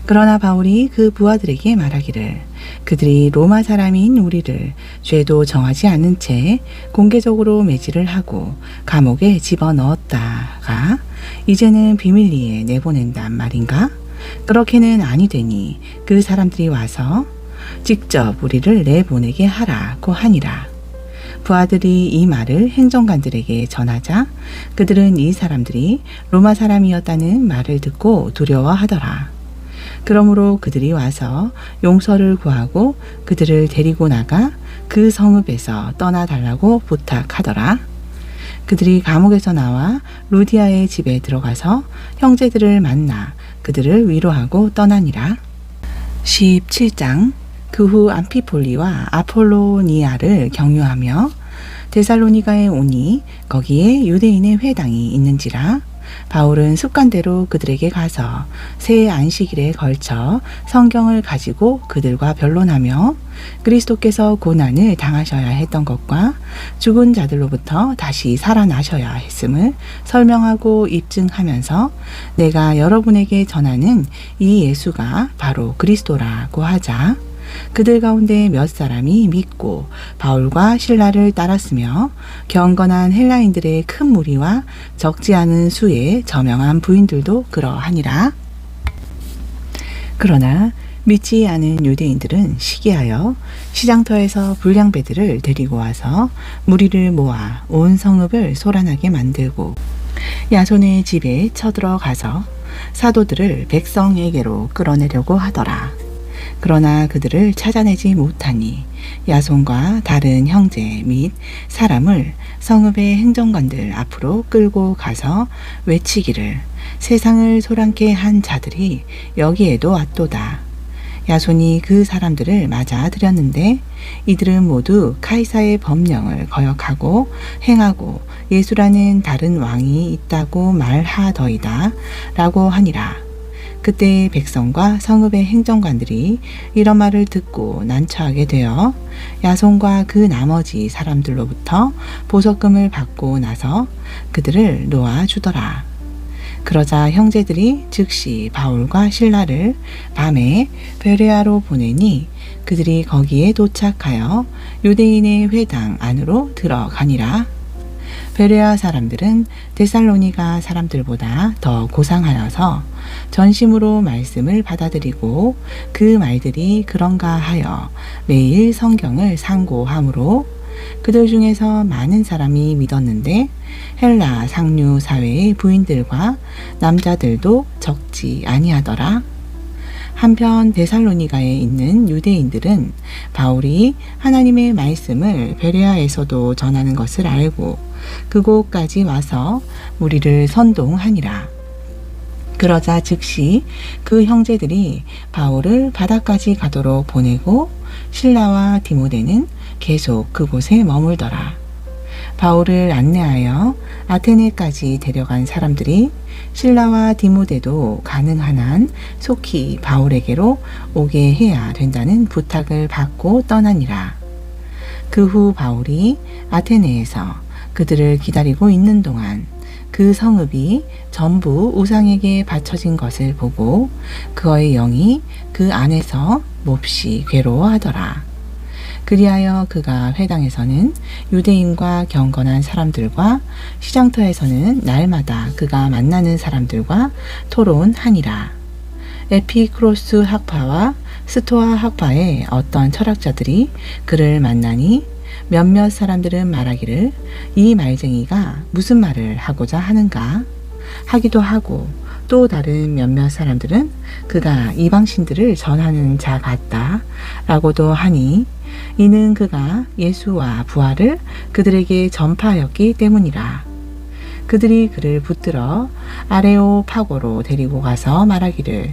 그러나 바울이 그 부하들에게 말하기를 그들이 로마 사람인 우리를 죄도 정하지 않은 채 공개적으로 매질을 하고 감옥에 집어넣었다가 이제는 비밀리에 내보낸단 말인가? 그렇게는 아니 되니 그 사람들이 와서 직접 우리를 내보내게 하라고 하니라. 부하들이 이 말을 행정관들에게 전하자 그들은 이 사람들이 로마 사람이었다는 말을 듣고 두려워하더라. 그러므로 그들이 와서 용서를 구하고 그들을 데리고 나가 그 성읍에서 떠나달라고 부탁하더라. 그들이 감옥에서 나와 루디아의 집에 들어가서 형제들을 만나 그들을 위로하고 떠나니라. 17장. 그 후 암피폴리와 아폴로니아를 경유하며 데살로니가에 오니 거기에 유대인의 회당이 있는지라. 바울은 습관대로 그들에게 가서 새 안식일에 걸쳐 성경을 가지고 그들과 변론하며 그리스도께서 고난을 당하셔야 했던 것과 죽은 자들로부터 다시 살아나셔야 했음을 설명하고 입증하면서 내가 여러분에게 전하는 이 예수가 바로 그리스도라고 하자 그들 가운데 몇 사람이 믿고 바울과 실라를 따랐으며 경건한 헬라인들의 큰 무리와 적지 않은 수의 저명한 부인들도 그러하니라. 그러나 믿지 않은 유대인들은 시기하여 시장터에서 불량배들을 데리고 와서 무리를 모아 온 성읍을 소란하게 만들고 야손의 집에 쳐들어가서 사도들을 백성에게로 끌어내려고 하더라. 그러나 그들을 찾아내지 못하니 야손과 다른 형제 및 사람을 성읍의 행정관들 앞으로 끌고 가서 외치기를 세상을 소란케 한 자들이 여기에도 왔도다. 야손이 그 사람들을 맞아들였는데 이들은 모두 카이사의 법령을 거역하고 행하고 예수라는 다른 왕이 있다고 말하더이다 라고 하니라. 그때 백성과 성읍의 행정관들이 이런 말을 듣고 난처하게 되어 야손과 그 나머지 사람들로부터 보석금을 받고 나서 그들을 놓아주더라. 그러자 형제들이 즉시 바울과 실라를 밤에 베레아로 보내니 그들이 거기에 도착하여 유대인의 회당 안으로 들어가니라. 베레아 사람들은 데살로니가 사람들보다 더 고상하여서 전심으로 말씀을 받아들이고 그 말들이 그런가 하여 매일 성경을 상고하므로 그들 중에서 많은 사람이 믿었는데 헬라 상류 사회의 부인들과 남자들도 적지 아니하더라. 한편 데살로니가에 있는 유대인들은 바울이 하나님의 말씀을 베레아에서도 전하는 것을 알고 그곳까지 와서 무리를 선동하니라. 그러자 즉시 그 형제들이 바울을 바다까지 가도록 보내고 실라와 디모데는 계속 그곳에 머물더라. 바울을 안내하여 아테네까지 데려간 사람들이 실라와 디모데도 가능한 한 속히 바울에게로 오게 해야 된다는 부탁을 받고 떠나니라. 그 후 바울이 아테네에서 그들을 기다리고 있는 동안 그 성읍이 전부 우상에게 바쳐진 것을 보고 그의 영이 그 안에서 몹시 괴로워하더라. 그리하여 그가 회당에서는 유대인과 경건한 사람들과 시장터에서는 날마다 그가 만나는 사람들과 토론하니라. 에피크로스 학파와 스토아 학파의 어떤 철학자들이 그를 만나니 몇몇 사람들은 말하기를 이 말쟁이가 무슨 말을 하고자 하는가 하기도 하고 또 다른 몇몇 사람들은 그가 이방신들을 전하는 자 같다 라고도 하니 이는 그가 예수와 부활을 그들에게 전파하였기 때문이라. 그들이 그를 붙들어 아레오파고로 데리고 가서 말하기를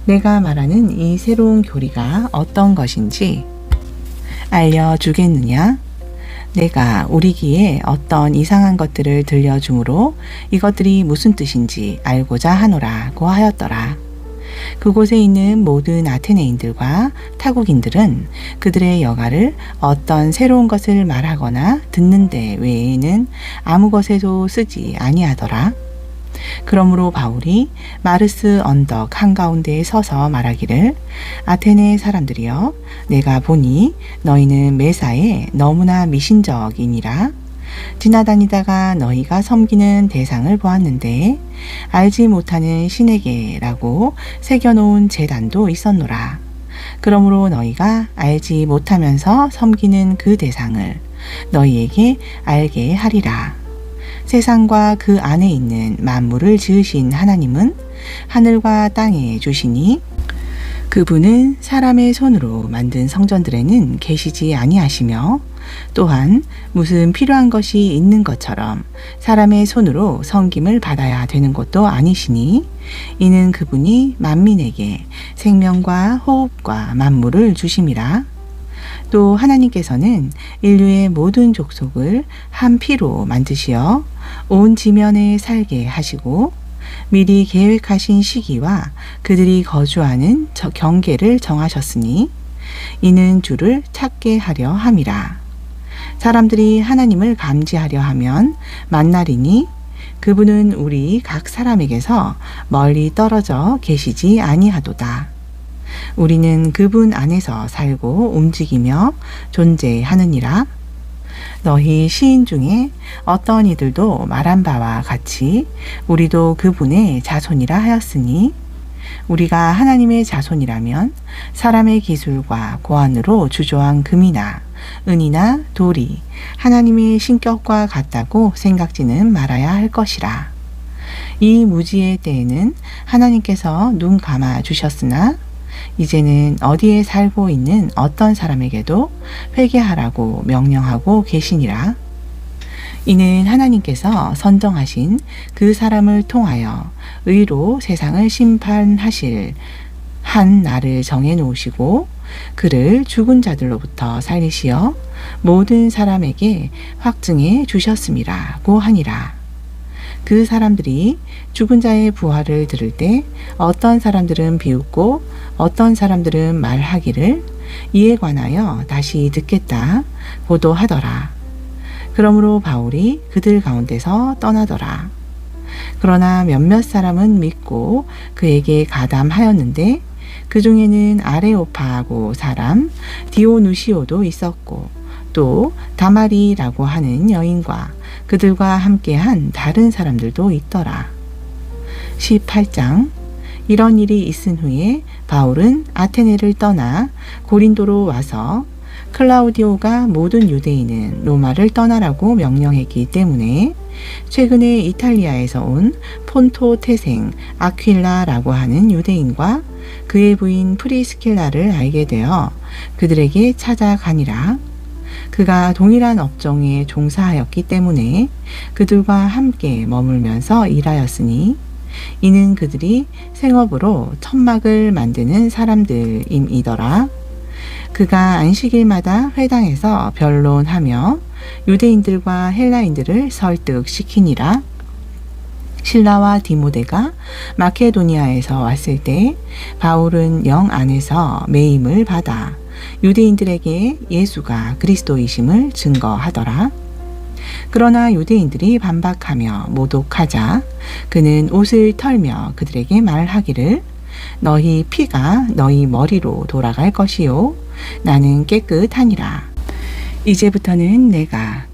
내가 말하는 이 새로운 교리가 어떤 것인지 알려주겠느냐? 내가 우리 귀에 어떤 이상한 것들을 들려주므로 이것들이 무슨 뜻인지 알고자 하노라고 하였더라. 그곳에 있는 모든 아테네인들과 타국인들은 그들의 여가를 어떤 새로운 것을 말하거나 듣는 데 외에는 아무 것에도 쓰지 아니하더라. 그러므로 바울이 마르스 언덕 한가운데에 서서 말하기를 아테네 사람들이여 내가 보니 너희는 매사에 너무나 미신적이니라. 지나다니다가 너희가 섬기는 대상을 보았는데 알지 못하는 신에게라고 새겨놓은 제단도 있었노라. 그러므로 너희가 알지 못하면서 섬기는 그 대상을 너희에게 알게 하리라. 세상과 그 안에 있는 만물을 지으신 하나님은 하늘과 땅에 주시니 그분은 사람의 손으로 만든 성전들에는 계시지 아니하시며 또한 무슨 필요한 것이 있는 것처럼 사람의 손으로 섬김을 받아야 되는 것도 아니시니 이는 그분이 만민에게 생명과 호흡과 만물을 주심이라. 또 하나님께서는 인류의 모든 족속을 한 피로 만드시어 온 지면에 살게 하시고 미리 계획하신 시기와 그들이 거주하는 경계를 정하셨으니 이는 주를 찾게 하려 함이라. 사람들이 하나님을 감지하려 하면 만나리니 그분은 우리 각 사람에게서 멀리 떨어져 계시지 아니하도다. 우리는 그분 안에서 살고 움직이며 존재하느니라. 너희 시인 중에 어떤 이들도 말한 바와 같이 우리도 그분의 자손이라 하였으니 우리가 하나님의 자손이라면 사람의 기술과 고안으로 주조한 금이나 은이나 돌이 하나님의 신격과 같다고 생각지는 말아야 할 것이라. 이 무지의 때에는 하나님께서 눈 감아 주셨으나 이제는 어디에 살고 있는 어떤 사람에게도 회개하라고 명령하고 계시니라. 이는 하나님께서 선정하신 그 사람을 통하여 의로 세상을 심판하실 한 날을 정해 놓으시고 그를 죽은 자들로부터 살리시어 모든 사람에게 확증해 주셨음이라고 하니라. 그 사람들이 죽은 자의 부활을 들을 때 어떤 사람들은 비웃고 어떤 사람들은 말하기를 이에 관하여 다시 듣겠다 보도하더라. 그러므로 바울이 그들 가운데서 떠나더라. 그러나 몇몇 사람은 믿고 그에게 가담하였는데 그 중에는 아레오파하고 사람 디오누시오도 있었고 또 다마리라고 하는 여인과 그들과 함께한 다른 사람들도 있더라. 18장. 이런 일이 있은 후에 바울은 아테네를 떠나 고린도로 와서 클라우디오가 모든 유대인은 로마를 떠나라고 명령했기 때문에 최근에 이탈리아에서 온 폰토 태생 아퀴라라고 하는 유대인과 그의 부인 프리스킬라를 알게 되어 그들에게 찾아가니라. 그가 동일한 업종에 종사하였기 때문에 그들과 함께 머물면서 일하였으니 이는 그들이 생업으로 천막을 만드는 사람들임이더라. 그가 안식일마다 회당에서 변론하며 유대인들과 헬라인들을 설득시키니라. 실라와 디모데가 마케도니아에서 왔을 때 바울은 영 안에서 매임을 받아 유대인들에게 예수가 그리스도이심을 증거하더라. 그러나 유대인들이 반박하며 모독하자 그는 옷을 털며 그들에게 말하기를 너희 피가 너희 머리로 돌아갈 것이요 나는 깨끗하니라. 이제부터는 내가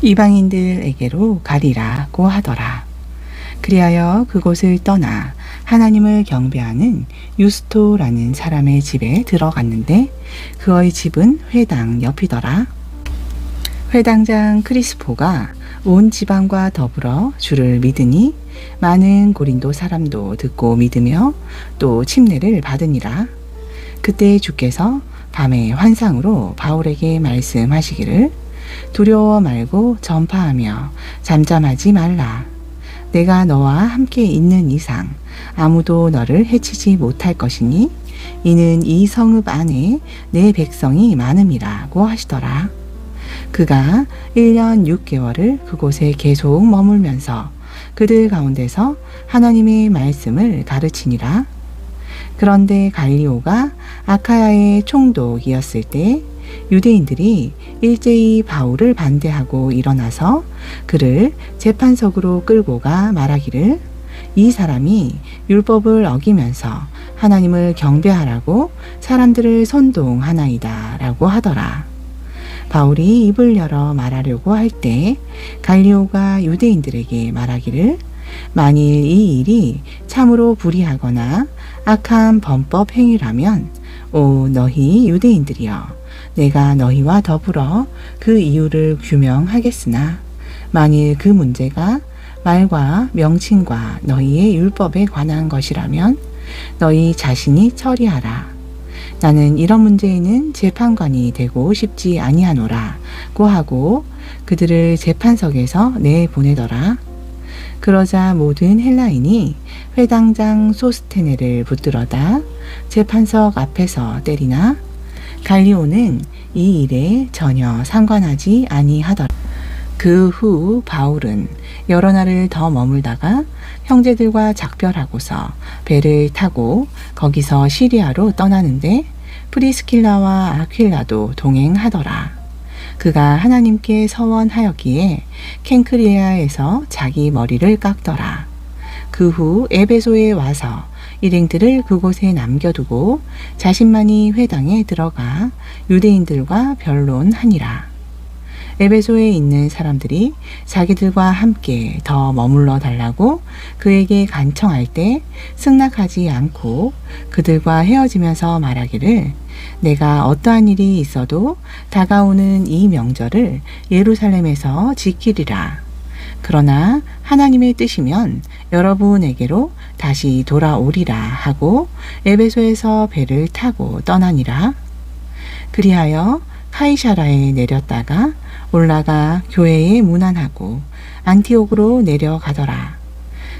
이방인들에게로 가리라고 하더라. 그리하여 그곳을 떠나 하나님을 경배하는 유스토라는 사람의 집에 들어갔는데 그의 집은 회당 옆이더라. 회당장 크리스포가 온 지방과 더불어 주를 믿으니 많은 고린도 사람도 듣고 믿으며 또 침례를 받으니라. 그때 주께서 밤에 환상으로 바울에게 말씀하시기를 두려워 말고 전파하며 잠잠하지 말라. 내가 너와 함께 있는 이상 아무도 너를 해치지 못할 것이니 이는 이 성읍 안에 내 백성이 많음이라고 하시더라. 그가 1년 6개월을 그곳에 계속 머물면서 그들 가운데서 하나님의 말씀을 가르치니라. 그런데 갈리오가 아카야의 총독이었을 때 유대인들이 일제히 바울을 반대하고 일어나서 그를 재판석으로 끌고 가 말하기를 이 사람이 율법을 어기면서 하나님을 경배하라고 사람들을 선동하나이다 라고 하더라. 바울이 입을 열어 말하려고 할 때 갈리오가 유대인들에게 말하기를 만일 이 일이 참으로 불의하거나 악한 범법 행위라면 오 너희 유대인들이여 내가 너희와 더불어 그 이유를 규명하겠으나 만일 그 문제가 말과 명칭과 너희의 율법에 관한 것이라면 너희 자신이 처리하라. 나는 이런 문제에는 재판관이 되고 싶지 아니하노라고 하고 그들을 재판석에서 내보내더라. 그러자 모든 헬라인이 회당장 소스테네를 붙들어다 재판석 앞에서 때리나 갈리오는 이 일에 전혀 상관하지 아니하더라. 그 후 바울은 여러 날을 더 머물다가 형제들과 작별하고서 배를 타고 거기서 시리아로 떠나는데 프리스킬라와 아퀴라도 동행하더라. 그가 하나님께 서원하였기에 켄크레아에서 자기 머리를 깎더라. 그 후 에베소에 와서 일행들을 그곳에 남겨두고 자신만이 회당에 들어가 유대인들과 변론하니라. 에베소에 있는 사람들이 자기들과 함께 더 머물러 달라고 그에게 간청할 때 승낙하지 않고 그들과 헤어지면서 말하기를 내가 어떠한 일이 있어도 다가오는 이 명절을 예루살렘에서 지키리라. 그러나 하나님의 뜻이면 여러분에게로 다시 돌아오리라 하고 에베소에서 배를 타고 떠나니라. 그리하여 카이사라에 내렸다가 올라가 교회에 문안하고 안티옥으로 내려가더라.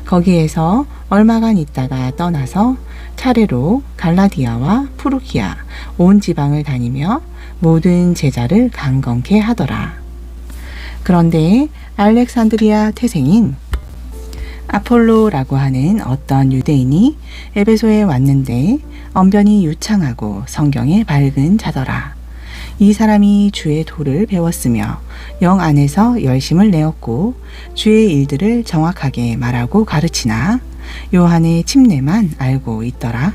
거기에서 얼마간 있다가 떠나서 차례로 갈라디아와 프루기아 온 지방을 다니며 모든 제자를 강건케 하더라. 그런데 알렉산드리아 태생인 아폴로라고 하는 어떤 유대인이 에베소에 왔는데 언변이 유창하고 성경에 밝은 자더라. 이 사람이 주의 도를 배웠으며 영 안에서 열심을 내었고 주의 일들을 정확하게 말하고 가르치나 요한의 침례만 알고 있더라.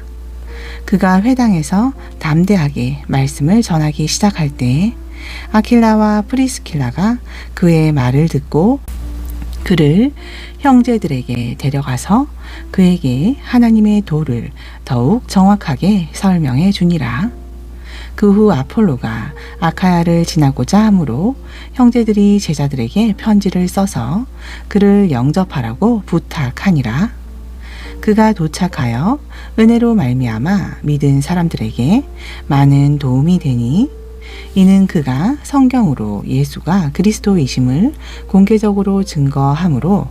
그가 회당에서 담대하게 말씀을 전하기 시작할 때 아킬라와 프리스킬라가 그의 말을 듣고 그를 형제들에게 데려가서 그에게 하나님의 도를 더욱 정확하게 설명해 주니라. 그 후 아폴로가 아카야를 지나고자 하므로 형제들이 제자들에게 편지를 써서 그를 영접하라고 부탁하니라. 그가 도착하여 은혜로 말미암아 믿은 사람들에게 많은 도움이 되니 이는 그가 성경으로 예수가 그리스도이심을 공개적으로 증거함으로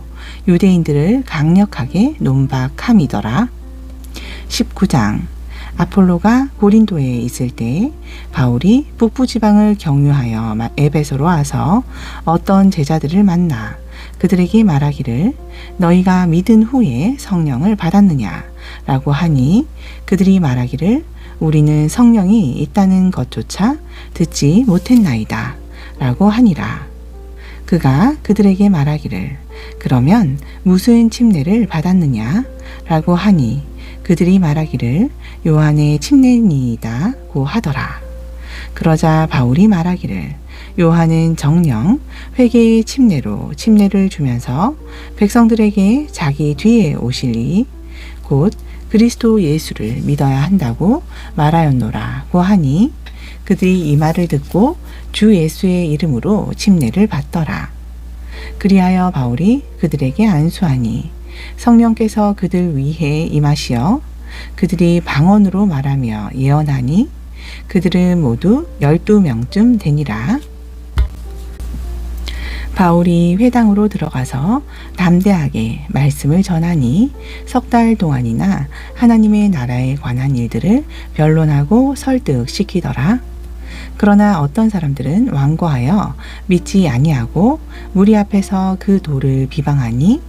유대인들을 강력하게 논박함이더라. 19장 아폴로가 고린도에 있을 때 바울이 북부지방을 경유하여 에베소로 와서 어떤 제자들을 만나 그들에게 말하기를 너희가 믿은 후에 성령을 받았느냐 라고 하니 그들이 말하기를 우리는 성령이 있다는 것조차 듣지 못했나이다 라고 하니라. 그가 그들에게 말하기를 그러면 무슨 침례를 받았느냐 라고 하니 그들이 말하기를 요한의 침례니이다고 하더라. 그러자 바울이 말하기를 요한은 정령 회개의 침례로 침례를 주면서 백성들에게 자기 뒤에 오시리 곧 그리스도 예수를 믿어야 한다고 말하였노라고 하니 그들이 이 말을 듣고 주 예수의 이름으로 침례를 받더라. 그리하여 바울이 그들에게 안수하니 성령께서 그들 위에 임하시어 그들이 방언으로 말하며 예언하니 그들은 모두 12명쯤 되니라. 바울이 회당으로 들어가서 담대하게 말씀을 전하니 석 달 동안이나 하나님의 나라에 관한 일들을 변론하고 설득시키더라. 그러나 어떤 사람들은 완고하여 믿지 아니하고 무리 앞에서 그 도를 비방하니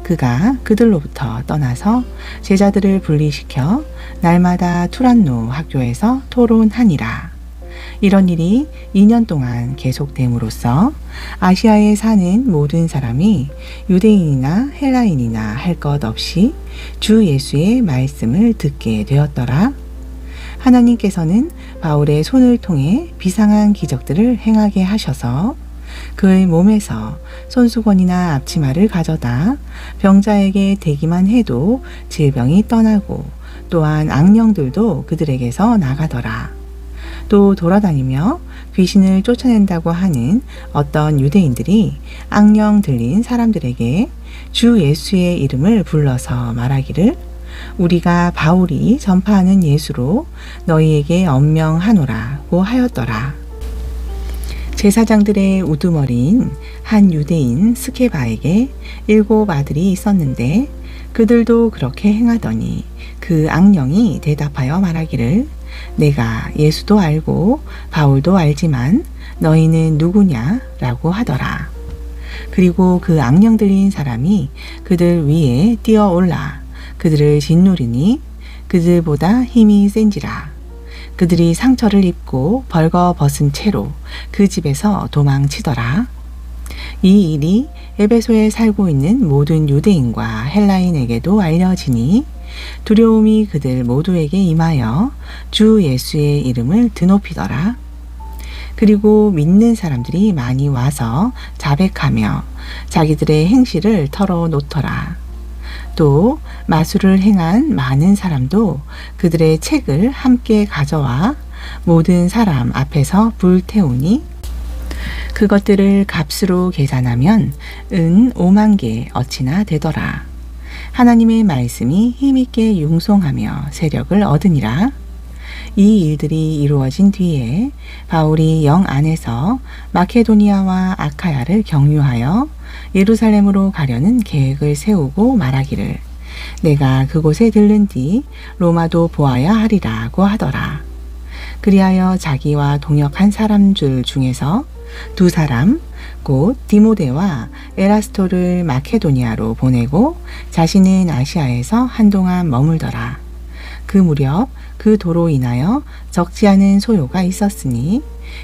그가 그들로부터 떠나서 제자들을 분리시켜 날마다 투란노 학교에서 토론하니라. 이런 일이 2년 동안 계속됨으로써 아시아에 사는 모든 사람이 유대인이나 헬라인이나 할 것 없이 주 예수의 말씀을 듣게 되었더라. 하나님께서는 바울의 손을 통해 비상한 기적들을 행하게 하셔서 그의 몸에서 손수건이나 앞치마를 가져다 병자에게 대기만 해도 질병이 떠나고 또한 악령들도 그들에게서 나가더라. 또 돌아다니며 귀신을 쫓아낸다고 하는 어떤 유대인들이 악령 들린 사람들에게 주 예수의 이름을 불러서 말하기를 우리가 바울이 전파하는 예수로 너희에게 언명하노라고 하였더라. 제사장들의 우두머리인 한 유대인 스케바에게 7 아들이 있었는데 그들도 그렇게 행하더니 그 악령이 대답하여 말하기를 내가 예수도 알고 바울도 알지만 너희는 누구냐? 라고 하더라. 그리고 그 악령 들린 사람이 그들 위에 뛰어올라 그들을 짓누리니 그들보다 힘이 센지라. 그들이 상처를 입고 벌거벗은 채로 그 집에서 도망치더라. 이 일이 에베소에 살고 있는 모든 유대인과 헬라인에게도 알려지니 두려움이 그들 모두에게 임하여 주 예수의 이름을 드높이더라. 그리고 믿는 사람들이 많이 와서 자백하며 자기들의 행실을 털어놓더라. 또 마술을 행한 많은 사람도 그들의 책을 함께 가져와 모든 사람 앞에서 불태우니 그것들을 값으로 계산하면 은 5만 개 어치나 되더라. 하나님의 말씀이 힘있게 융송하며 세력을 얻으니라. 이 일들이 이루어진 뒤에 바울이 영 안에서 마케도니아와 아카야를 경유하여 예루살렘으로 가려는 계획을 세우고 말하기를 내가 그곳에 들른 뒤 로마도 보아야 하리라고 하더라. 그리하여 자기와 동역한 사람들 중에서 2 사람 곧 디모데와 에라스토를 마케도니아로 보내고 자신은 아시아에서 한동안 머물더라. 그 무렵 그 도로 인하여 적지 않은 소요가 있었으니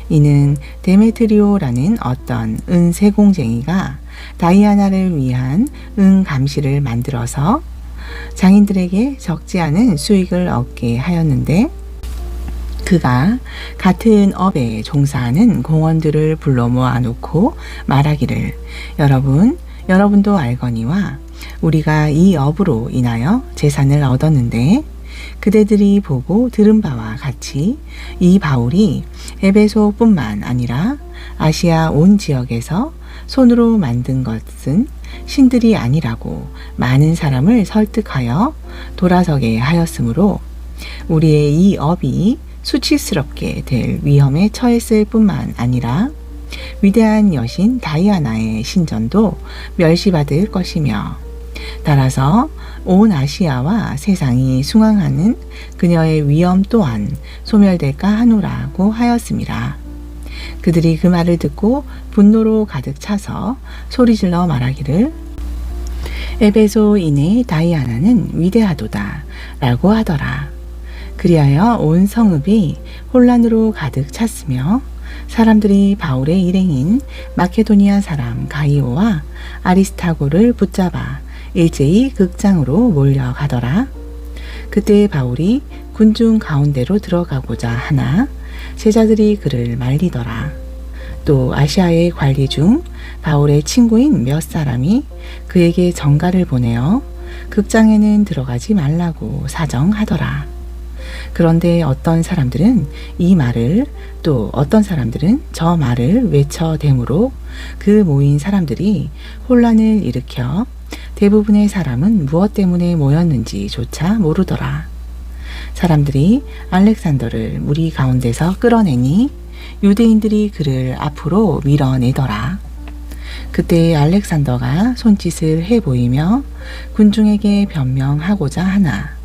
이는 데메트리오라는 어떤 은세공쟁이가 다이아나를 위한 은감시를 만들어서 장인들에게 적지 않은 수익을 얻게 하였는데 그가 같은 업에 종사하는 공원들을 불러 모아놓고 말하기를 여러분도 알거니와 우리가 이 업으로 인하여 재산을 얻었는데 그대들이 보고 들은 바와 같이 이 바울이 에베소뿐만 아니라 아시아 온 지역에서 손으로 만든 것은 신들이 아니라고 많은 사람을 설득하여 돌아서게 하였으므로 우리의 이 업이 수치스럽게 될 위험에 처했을 뿐만 아니라 위대한 여신 다이아나의 신전도 멸시받을 것이며 따라서 온 아시아와 세상이 숭앙하는 그녀의 위엄 또한 소멸될까 하노라고 하였습니다. 그들이 그 말을 듣고 분노로 가득 차서 소리질러 말하기를 에베소인의 다이아나는 위대하도다 라고 하더라. 그리하여 온 성읍이 혼란으로 가득 찼으며 사람들이 바울의 일행인 마케도니아 사람 가이오와 아리스타고를 붙잡아 일제히 극장으로 몰려가더라. 그때 바울이 군중 가운데로 들어가고자 하나 제자들이 그를 말리더라. 또 아시아의 관리 중 바울의 친구인 몇 사람이 그에게 전가를 보내어 극장에는 들어가지 말라고 사정하더라. 그런데 어떤 사람들은 이 말을 또 어떤 사람들은 저 말을 외쳐대므로 그 모인 사람들이 혼란을 일으켜 대부분의 사람은 무엇 때문에 모였는지조차 모르더라. 사람들이 알렉산더를 무리 가운데서 끌어내니 유대인들이 그를 앞으로 밀어내더라. 그때 알렉산더가 손짓을 해 보이며 군중에게 변명하고자 하나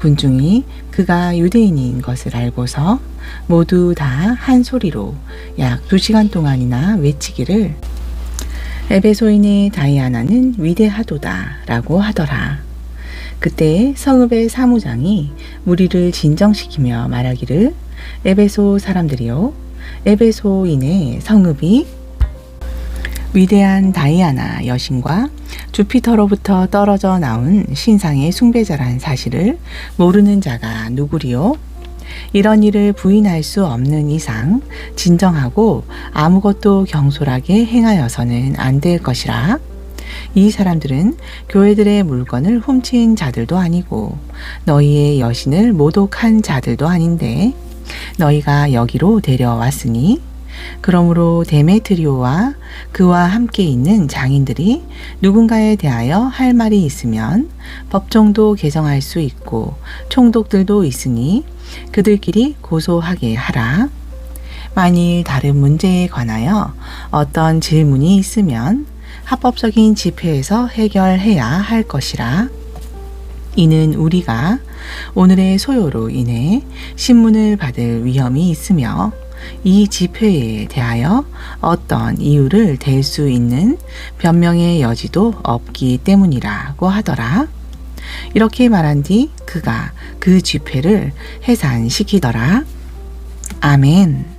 군중이 그가 유대인인 것을 알고서 모두 다 한 소리로 약 2시간 동안이나 외치기를 에베소인의 다이아나는 위대하도다 라고 하더라. 그때 성읍의 사무장이 무리를 진정시키며 말하기를 에베소 사람들이요 에베소인의 성읍이 위대한 다이아나 여신과 주피터로부터 떨어져 나온 신상의 숭배자란 사실을 모르는 자가 누구리요? 이런 일을 부인할 수 없는 이상 진정하고 아무것도 경솔하게 행하여서는 안 될 것이라. 이 사람들은 교회들의 물건을 훔친 자들도 아니고 너희의 여신을 모독한 자들도 아닌데 너희가 여기로 데려왔으니 그러므로 데메트리오와 그와 함께 있는 장인들이 누군가에 대하여 할 말이 있으면 법정도 개정할 수 있고 총독들도 있으니 그들끼리 고소하게 하라. 만일 다른 문제에 관하여 어떤 질문이 있으면 합법적인 집회에서 해결해야 할 것이라. 이는 우리가 오늘의 소요로 인해 신문을 받을 위험이 있으며 이 집회에 대하여 어떤 이유를 댈 수 있는 변명의 여지도 없기 때문이라고 하더라. 이렇게 말한 뒤 그가 그 집회를 해산시키더라. 아멘.